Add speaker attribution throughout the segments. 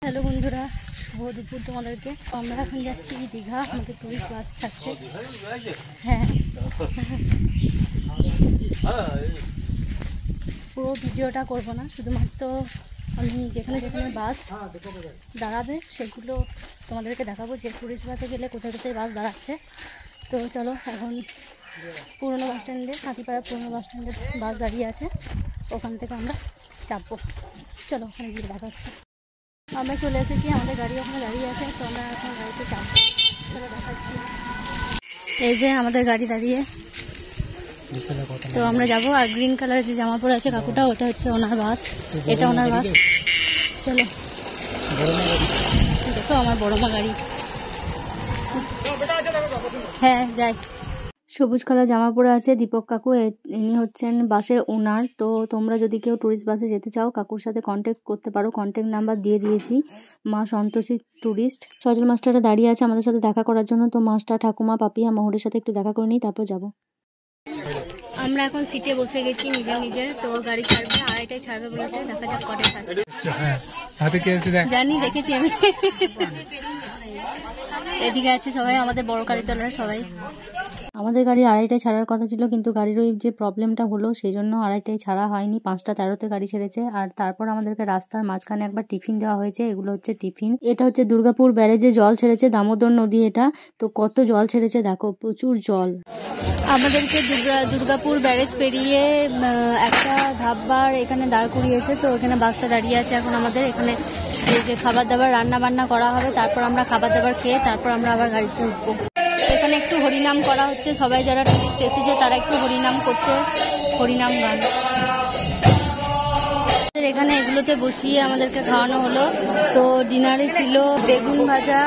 Speaker 1: Hello বন্ধুরা, শুভ দুপুর তোমাদেরকে। আমরা এখন যাচ্ছি দীঘা, আমাদের টুরিস্ট বাস ছাড়ছে। হ্যাঁ, পুরো ভিডিওটা করব না, শুধুমাত্র আমি যেখানে যেখানে বাস দাঁড়াবে সেগুলো তোমাদেরকে দেখাবো, যে টুরিস্ট বাসে গেলে কোথায় কোথায় বাস দাঁড়াচ্ছে। তো চলো, এখন পুরনো বাস স্ট্যান্ডে, হাতিপাড়া পুরনো বাস স্ট্যান্ডে বাস দাঁড়িয়ে আছে, ওখান থেকে আমরা চাপবো। চলো, ওখানে গিয়ে দেখাচ্ছি। আমরা চলে এসেছি, আমাদের গাড়ি ওখানে দাঁড়িয়ে আছে, তো আমরা এখন গাড়িতে চাপবো। চলো দেখাচ্ছি। এই যে আমাদের গাড়ি দাঁড়িয়ে, তো আমরা যাবো। আর গ্রিন কালার যে জামা পরে আছে কাকুটা, ওটা হচ্ছে ওনার বাস, এটা ওনার বাস। চলো দেখো আমার বড় মা গাড়ি। হ্যাঁ যাই। সবুজ কালার জামা পরে আছে দীপক কাকু, ইনি হচ্ছেন বাসের ওনার। তো তোমরা যদি কেউ ট্যুরিস্ট বাসে যেতে চাও, কাকুর সাথে কন্ট্যাক্ট করতে পারো, কন্ট্যাক্ট নাম্বার দিয়ে দিয়েছি। মা সন্তোষী ট্যুরিস্ট। সজল মাস্টাররা দাঁড়িয়ে আছে আমাদের সাথে দেখা করার জন্য, তো মাস্টার, ঠাকুমা, পাপিয়া, মহুরের সাথে একটু দেখা করে নিই, তারপর যাবো। আমরা এখন সিটে বসে গেছি নিজের। তো গাড়ি ছাড়বে, 2:30টায় ছাড়বে বলেছে, দেখা যাক কটায় ছাড়ছে। জানি, দেখেছি আমি। এদিকে আছে সবাই, আমাদের বড় গাড়ি তোলার সবাই। আমাদের গাড়ি 2:30টায় ছাড়ার কথা ছিল, কিন্তু গাড়ির ওই যে প্রবলেমটা হলো সেই জন্য 2:30টায় ছাড়া হয়নি, 5:13-তে গাড়ি ছেড়েছে। আর তারপর আমাদেরকে রাস্তার মাঝখানে একবার টিফিন দেওয়া হয়েছে। এগুলো হচ্ছে টিফিন। এটা হচ্ছে দুর্গাপুর ব্যারেজে জল ছেড়েছে, দামোদর নদী এটা। তো কত জল ছেড়েছে দেখো, প্রচুর জল। আমাদেরকে দুর্গাপুর ব্যারেজ পেরিয়ে একটা ধাবার এখানে দাঁড় করিয়েছে, তো এখানে বাসটা দাঁড়িয়ে আছে এখন আমাদের। এখানে যে খাবার দাবার রান্না বান্না করা হবে, তারপর আমরা খাবার দাবার খেয়ে তারপর আমরা আবার গাড়িতে উঠবো। এখানে একটু হরিনাম করা হচ্ছে, সবাই যারা টুরিস্ট এসেছে তারা একটু হরিনাম করছে, হরিনাম গান। এখানে এগুলোতে বসিয়ে আমাদেরকে খাওয়ানো হলো। তো ডিনারে ছিল বেগুন ভাজা,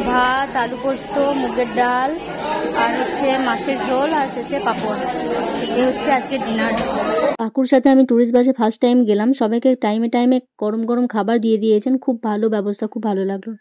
Speaker 1: ভাত, আলু পোস্ত, মুগের ডাল, আর হচ্ছে মাছের ঝোল, আর শেষে পাঁপড়। এই হচ্ছে আজকে ডিনার। কাকুর সাথে আমি টুরিস্ট বাসে ফার্স্ট টাইম গেলাম। সবাইকে টাইমে টাইমে গরম গরম খাবার দিয়ে দিয়েছেন, খুব ভালো ব্যবস্থা, খুব ভালো লাগলো।